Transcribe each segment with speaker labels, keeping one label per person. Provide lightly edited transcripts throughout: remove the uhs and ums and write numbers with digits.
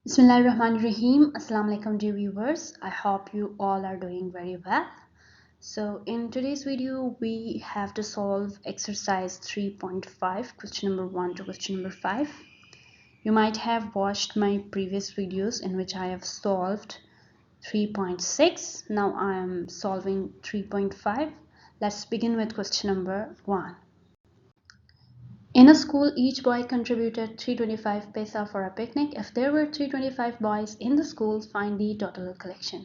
Speaker 1: Bismillahirrahmanirrahim. Assalamu alaikum dear viewers. I hope you all are doing very well. So in today's video we have to solve exercise 3.5 question number 1 to question number 5. You might have watched my previous videos in which I have solved 3.6. Now I am solving 3.5. Let's begin with question number 1. In a school, each boy contributed 325 paisa for a picnic. If there were 325 boys in the school, find the total collection.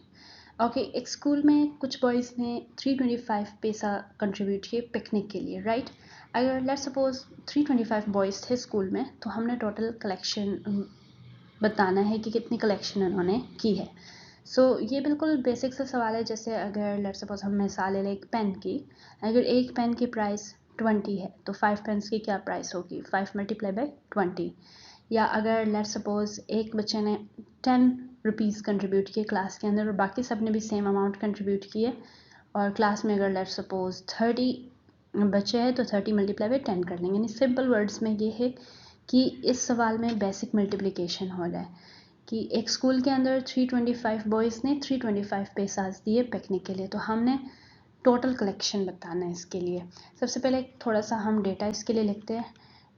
Speaker 1: Okay, एक school में कुछ boys ने 325 पैसा contribute किए picnic के लिए, right? अगर let's suppose 325 boys थे स्कूल में, तो हमने टोटल कलेक्शन बताना है कि कितनी कलेक्शन उन्होंने की है. ये बिल्कुल बेसिक सा सवाल है. जैसे अगर लेट्स सपोज हम मिसाल ले एक पेन की, अगर एक पेन की प्राइस 20 है तो 5 पेन्स की क्या प्राइस होगी? 5 मल्टीप्लाई बाई 20. या अगर लेट्स सपोज एक बच्चे ने 10 रुपीज़ कंट्रीब्यूट किए क्लास के अंदर और बाकी सब ने भी सेम अमाउंट कंट्रीब्यूट किए, और क्लास में अगर लेट्स सपोज 30 बच्चे हैं तो 30 मल्टीप्लाई बाई 10 कर लेंगे. यानी सिंपल वर्ड्स में ये है कि इस सवाल में बेसिक मल्टीप्लिकेशन हो रहा है कि एक स्कूल के अंदर 325 बॉयज़ ने 325 पैसाज दिए पिकनिक के लिए. तो हमने टोटल कलेक्शन बताना है इसके लिए. सबसे पहले थोड़ा सा हम डेटा इसके लिए लिखते हैं.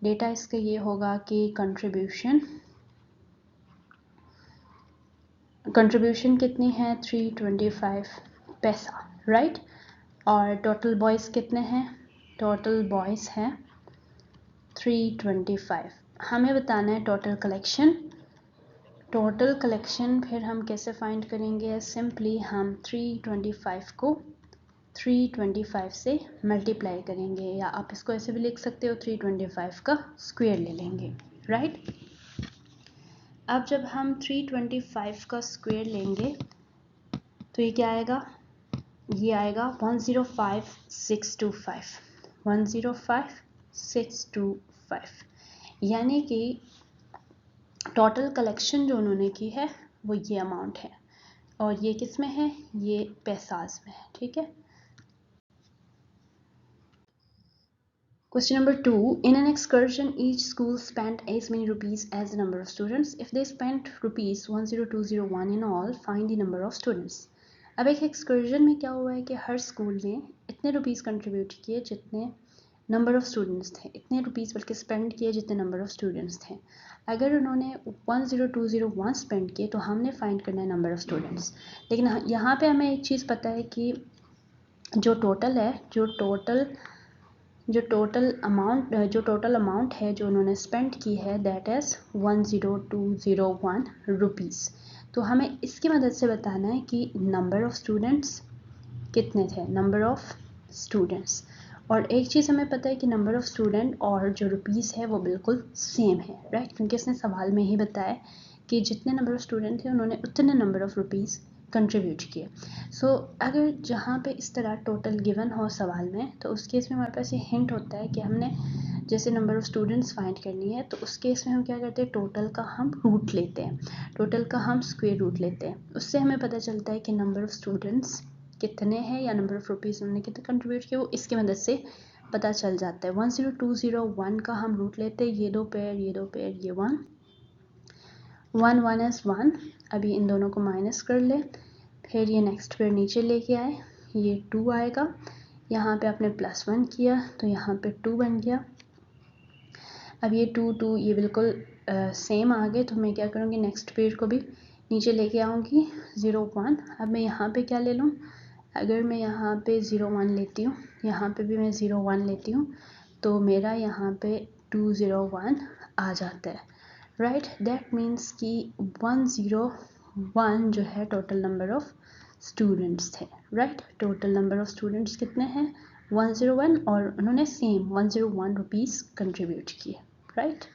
Speaker 1: डेटा इसका ये होगा कि कंट्रीब्यूशन कितनी है? 325 पैसा, राइट? और टोटल बॉयज़ कितने हैं? टोटल बॉयज़ हैं 325. हमें बताना है टोटल कलेक्शन. टोटल कलेक्शन फिर हम कैसे फाइंड करेंगे? सिंपली हम 325 को 325 से मल्टीप्लाई करेंगे, या आप इसको ऐसे भी लिख सकते हो 325 का स्क्वायर ले लेंगे, राइट? अब जब हम 325 का स्क्वायर लेंगे तो ये क्या आएगा? ये आएगा 105625. 105625. यानी कि टोटल कलेक्शन जो उन्होंने की है वो ये अमाउंट है, और ये किस में है? ये पैसाज में है, ठीक है? Question number 2. In an excursion, each school spent as many rupees as the number of students. If they spent rupees 10201 in all, find the number of students. अब एक एक्सकर्जन में क्या हुआ है कि हर स्कूल ने इतने रुपीज़ कंट्रीब्यूट किए जितने नंबर ऑफ़ स्टूडेंट्स थे, इतने रुपीज़ बल्कि स्पेंड किए जितने नंबर ऑफ़ स्टूडेंट्स थे. अगर उन्होंने 10201 स्पेंड किए तो हमने फाइंड करना है नंबर ऑफ़ स्टूडेंट्स. लेकिन यहाँ पे हमें एक चीज़ पता है कि जो टोटल है, जो टोटल अमाउंट है जो उन्होंने स्पेंड की है, दैट इज़ 10201 रुपीज़. तो हमें इसकी मदद से बताना है कि नंबर ऑफ़ स्टूडेंट्स कितने थे, नंबर ऑफ़ स्टूडेंट्स. और एक चीज़ हमें पता है कि नंबर ऑफ़ स्टूडेंट और जो रुपीज़ है वो बिल्कुल सेम है, राइट? क्योंकि इसने सवाल में ही बताया कि जितने नंबर ऑफ़ स्टूडेंट थे उन्होंने उतने नंबर ऑफ़ रुपीज़ कंट्रीब्यूट किए. अगर जहाँ पे इस तरह टोटल गिवन हो सवाल में, तो उस केस में हमारे पास ये हिंट होता है कि हमने जैसे नंबर ऑफ़ स्टूडेंट्स फाइंड करनी है, तो उस केस में हम क्या करते हैं? टोटल का हम रूट लेते हैं, टोटल का हम स्क्वायर रूट लेते हैं. उससे हमें पता चलता है कि नंबर ऑफ़ स्टूडेंट्स कितने हैं या नंबर ऑफ़ रुपीज़ उन्होंने कितने कंट्रीब्यूट किए, वो इसकी मदद से पता चल जाता है. 10201 का हम रूट लेते हैं. ये दो पेयर, ये 1 1 इज़ 1. अभी इन दोनों को माइनस कर ले. फिर ये नेक्स्ट पेयर नीचे लेके आए, ये 2 आएगा. यहाँ पे आपने +1 किया तो यहाँ पे 2 बन गया. अब ये 2 ये बिल्कुल सेम आ गए, तो मैं क्या करूँगी? नेक्स्ट पेयर को भी नीचे लेके आऊँगी 0 1. अब मैं यहाँ पे क्या ले लूँ? अगर मैं यहाँ पे 0 1 लेती हूँ, यहाँ पे भी मैं 0 1 लेती हूँ, तो मेरा यहाँ पे 201 आ जाता है, राइट? दैट मीन्स कि 101 जो है टोटल नंबर ऑफ़ स्टूडेंट्स थे, right? Total number of students कितने हैं? 101, और उन्होंने सेम 101 रुपीज़ कंट्रीब्यूट किए, right?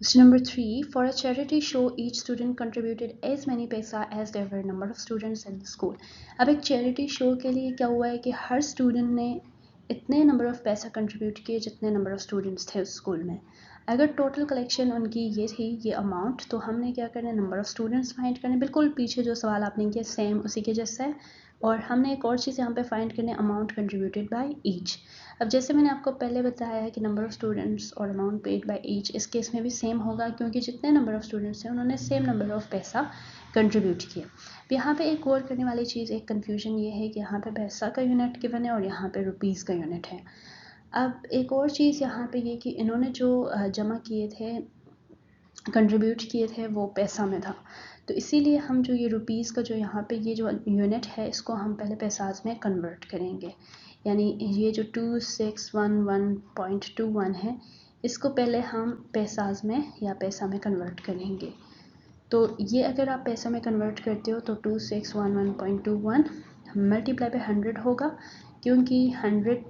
Speaker 1: Question number 3. For a charity show, each student contributed as many paisa as there were number of students in the school. अब एक charity show के लिए क्या हुआ है कि हर स्टूडेंट ने इतने नंबर ऑफ़ पैसा कंट्रीब्यूट किए जितने नंबर ऑफ़ स्टूडेंट्स थे उस स्कूल में. अगर टोटल कलेक्शन उनकी ये थी, ये अमाउंट, तो हमने क्या करना है? नंबर ऑफ़ स्टूडेंट्स फाइंड करने. बिल्कुल पीछे जो सवाल आपने किया सेम उसी के जैसा है. और हमने एक और चीज़ यहाँ पे फाइंड करनी है, अमाउंट कंट्रीब्यूटेड बाय ईच। अब जैसे मैंने आपको पहले बताया है कि नंबर ऑफ़ स्टूडेंट्स और अमाउंट पेड बाय ईच, इस केस में भी सेम होगा क्योंकि जितने नंबर ऑफ़ स्टूडेंट्स हैं उन्होंने सेम नंबर ऑफ़ पैसा कंट्रीब्यूट किया। यहाँ पे एक और करने वाली चीज़, एक कन्फ्यूजन ये है कि यहाँ पे पैसा का यूनिट गिवन है और यहाँ पे रुपीज़ का यूनिट है। अब एक और चीज़ यहाँ पे ये कि इन्होंने जो जमा किए थे, कंट्रीब्यूट किए थे, वो पैसा में था, तो इसीलिए हम जो ये रुपीज़ का जो यहाँ पे ये जो यूनिट है इसको हम पहले पैसाज में कन्वर्ट करेंगे। यानी ये जो 2611.21 है इसको पहले हम पैसाज में या पैसा में कन्वर्ट करेंगे। तो ये अगर आप पैसा में कन्वर्ट करते हो तो 2611.21 मल्टीप्लाई बाय 100 होगा, क्योंकि 100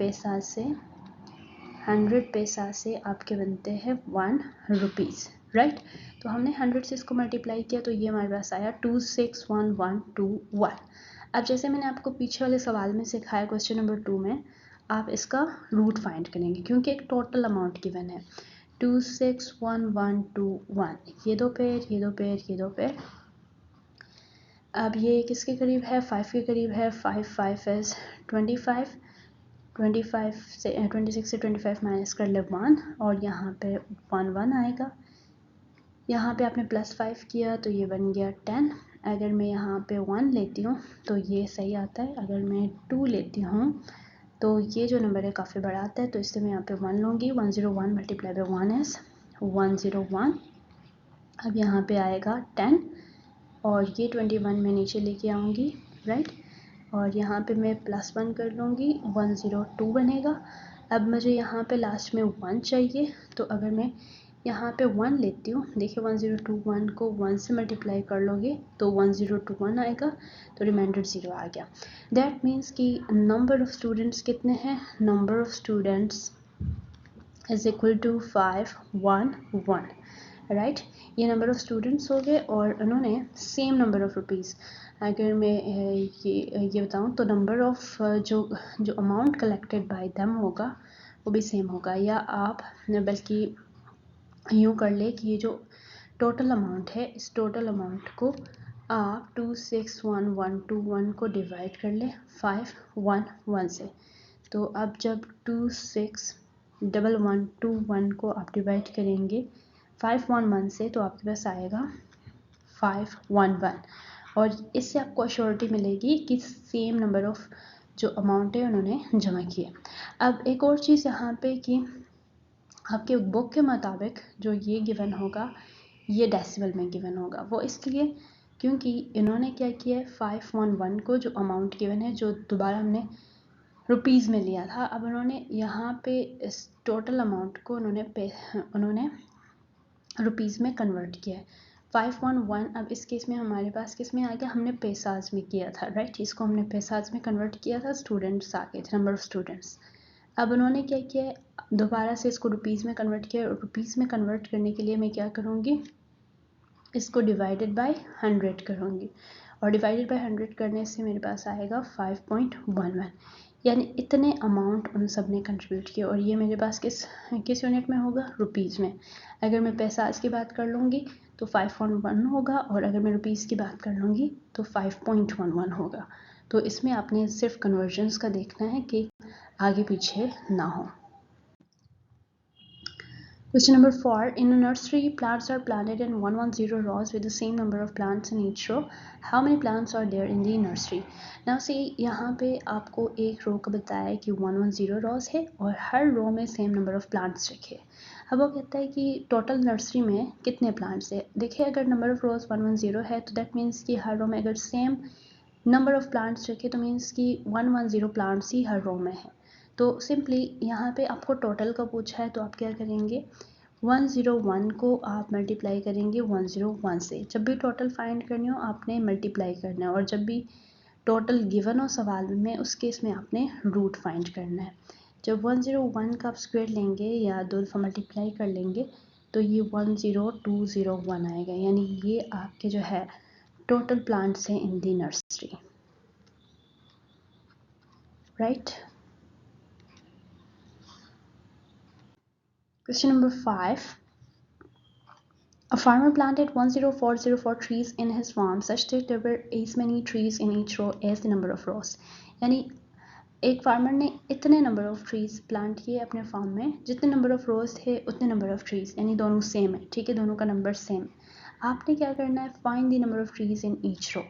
Speaker 1: पैसा से आपके बनते हैं 1 रुपीज़, राइट। तो हमने 100 से इसको मल्टीप्लाई किया तो ये हमारे पास आया 261121। अब जैसे मैंने आपको पीछे वाले सवाल में सिखाया क्वेश्चन नंबर 2 में, आप इसका रूट फाइंड करेंगे क्योंकि एक टोटल अमाउंट गिवन है 261121, ये दो पेयर, ये दो पेयर, ये दो पेयर। अब ये किसके करीब है, 5 के करीब है। 5 इज़ 25, 26 से 25 माइनस कर ले 1 और यहाँ पे 1 आएगा। यहाँ पे आपने +5 किया तो ये बन गया 10। अगर मैं यहाँ पे 1 लेती हूँ तो ये सही आता है, अगर मैं 2 लेती हूँ तो ये जो नंबर है काफ़ी बड़ा आता है, तो इससे मैं यहाँ पे 1 लूँगी। 101 मल्टीप्लाई बाय 1 इज़ 101। अब यहाँ पे आएगा 10 और ये 21 मैं नीचे लेके आऊँगी, राइट। और यहाँ पे मैं +1 कर लूँगी, 102 बनेगा। अब मुझे यहाँ पे लास्ट में 1 चाहिए, तो अगर मैं यहाँ पे 1 लेती हूँ, देखिए 1021 को 1 से मल्टीप्लाई कर लोगे तो 1021 आएगा, तो रिमाइंडर 0 आ गया। दैट मीन्स कि नंबर ऑफ़ स्टूडेंट्स कितने हैं, number of students is equal to 511, right. ये नंबर ऑफ़ स्टूडेंट्स हो गए और उन्होंने सेम नंबर ऑफ़ रुपीज़। अगर मैं ये बताऊँ तो नंबर ऑफ़ जो अमाउंट कलेक्टेड बाय देम होगा वो भी सेम होगा, या आप बल्कि यूँ कर ले कि ये जो टोटल अमाउंट है इस टोटल अमाउंट को आप 261121 को डिवाइड कर ले 511 से। तो अब जब 261121 को आप डिवाइड करेंगे 511 से तो आपके पास आएगा 511, और इससे आपको अश्योरिटी मिलेगी कि सेम नंबर ऑफ़ जो अमाउंट है उन्होंने जमा किए। अब एक और चीज़ यहाँ पे कि आपके बुक के मुताबिक जो ये गिवन होगा ये डेसिमल में गिवन होगा, वो इसलिए क्योंकि इन्होंने क्या किया है, 511 को जो अमाउंट गिवन है जो दोबारा हमने रुपीज़ में लिया था, अब उन्होंने यहाँ पे इस टोटल अमाउंट को उन्होंने रुपीज़ में कन्वर्ट किया है 511। अब इस केस में हमारे पास किस में आ गया, हमने पैसाज में किया था, राइट। इसको हमने पैसाज में कन्वर्ट किया था, स्टूडेंट्स आ गए थे, नंबर ऑफ़ स्टूडेंट्स। अब उन्होंने क्या किया है, दोबारा से इसको रुपीज़ में कन्वर्ट किया, और रुपीज़ में कन्वर्ट करने के लिए मैं क्या करूँगी, इसको डिवाइडेड बाय 100 करूँगी, और डिवाइडेड बाय 100 करने से मेरे पास आएगा 5.11, यानी इतने अमाउंट उन सब ने कंट्रीब्यूट किया। और ये मेरे पास किस यूनिट में होगा, रुपीज़ में। अगर मैं पैसाज की बात कर लूँगी तो 5.1 होगा, और अगर मैं रुपीज़ की बात कर लूँगी तो 5.11 होगा। तो इसमें आपने सिर्फ कन्वर्जन्स का देखना है कि आगे पीछे ना हो। Question number 4. In a nursery, plants are planted in 110 rows with the same number of plants in each row. How many plants are there in the nursery? Now see, यहाँ पे आपको एक रो का बताया है कि 110 rows है और हर रो में सेम नंबर ऑफ़ प्लांट्स रखे। अब वो कहता है कि टोटल नर्सरी में कितने प्लांट्स है। देखिए अगर नंबर ऑफ़ रोज 110 है तो दैट मीन्स कि हर रो में अगर सेम नंबर ऑफ़ प्लांट्स रखे तो मीन्स कि 110 प्लांट्स ही हर रो में है। तो सिंपली यहाँ पे आपको टोटल का पूछा है तो आप क्या करेंगे, 101 को आप मल्टीप्लाई करेंगे 101 से। जब भी टोटल फाइंड करनी हो आपने मल्टीप्लाई करना है, और जब भी टोटल गिवन हो सवाल में उस केस में आपने रूट फाइंड करना है। जब 101 का आप स्क्वायर लेंगे या दो दफ़ा मल्टीप्लाई कर लेंगे तो ये 10201 आएगा, यानी ये आपके जो है टोटल प्लांट्स हैं इन दी nursery, right. Question number 5. A farmer planted 10404 trees in his farm such that there were as many trees in each row as the number of rows. यानी एक फार्मर ने इतने नंबर ऑफ ट्रीज प्लांट किए अपने farm में, जितने number of रोज थे उतने नंबर ऑफ ट्रीज, यानी दोनों सेम है, ठीक है, दोनों का नंबर सेम है। आपने क्या करना है, find the number of trees in each row,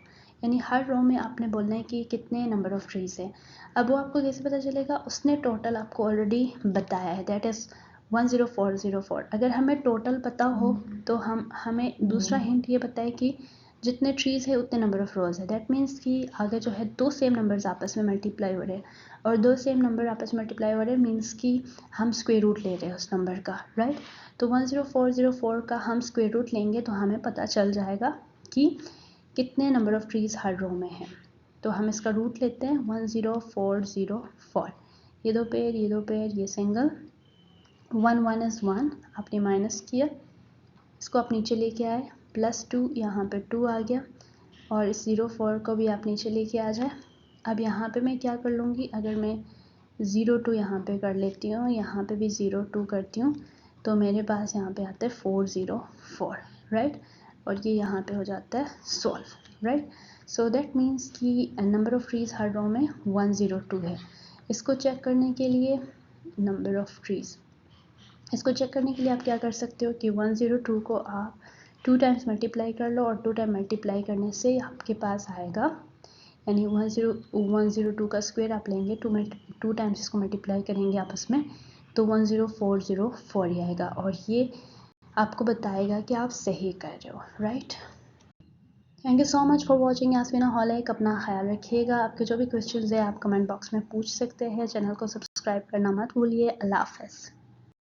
Speaker 1: यानी हर रो में आपने बोलना है कि कितने नंबर ऑफ ट्रीज है। अब वो आपको कैसे पता चलेगा, उसने टोटल आपको ऑलरेडी बताया है, दैट इज़ 10404। अगर हमें टोटल पता हो तो हमें दूसरा हिंट ये पता है कि जितने ट्रीज़ है उतने नंबर ऑफ रोज़ है। दैट मीन्स कि आगे जो है दो सेम नंबर्स आपस में मल्टीप्लाई हो रहे हैं, और दो सेम नंबर आपस में मल्टीप्लाई हो रहे हैं मीन्स कि हम स्क्वायर रूट ले रहे हैं उस नंबर का, राइट। तो 10404 का हम स्क्वायर रूट लेंगे तो हमें पता चल जाएगा कि कितने नंबर ऑफ ट्रीज़ हर रो में है। तो हम इसका रूट लेते हैं 10404। ये दो पेयर, ये दो पेयर, ये सिंगल, 1 इज़ 1, आपने माइनस किया, इसको आप नीचे लेके आए, +2, यहाँ पे 2 आ गया, और इस 04 को भी आप नीचे लेके आ जाए। अब यहाँ पे मैं क्या कर लूँगी, अगर मैं 02 यहाँ पे कर लेती हूँ, यहाँ पे भी 02 करती हूँ, तो मेरे पास यहाँ पे आता है 404, राइट, और ये यहाँ पे हो जाता है solve, right. So that means कि नंबर ऑफ ट्रीज़ हर रो में 102 है। इसको चेक करने के लिए नंबर ऑफ ट्रीज़, इसको चेक करने के लिए आप क्या कर सकते हो कि 102 को आप 2 टाइम्स मल्टीप्लाई कर लो, और 2 टाइम मल्टीप्लाई करने से आपके पास आएगा, यानी 102 का स्क्वायर आप लेंगे, 2 टाइम्स इसको मल्टीप्लाई करेंगे आपस में, तो 10404 ही आएगा, और ये आपको बताएगा कि आप सही कर रहे हो, right. Thank you so much for watching Yasmina हॉलिक। अपना ख्याल रखिएगा। आपके जो भी क्वेश्चंस है आप कमेंट बॉक्स में पूछ सकते हैं। चैनल को सब्सक्राइब करना मत भूलिए। अल्लाह हाफ़िज़।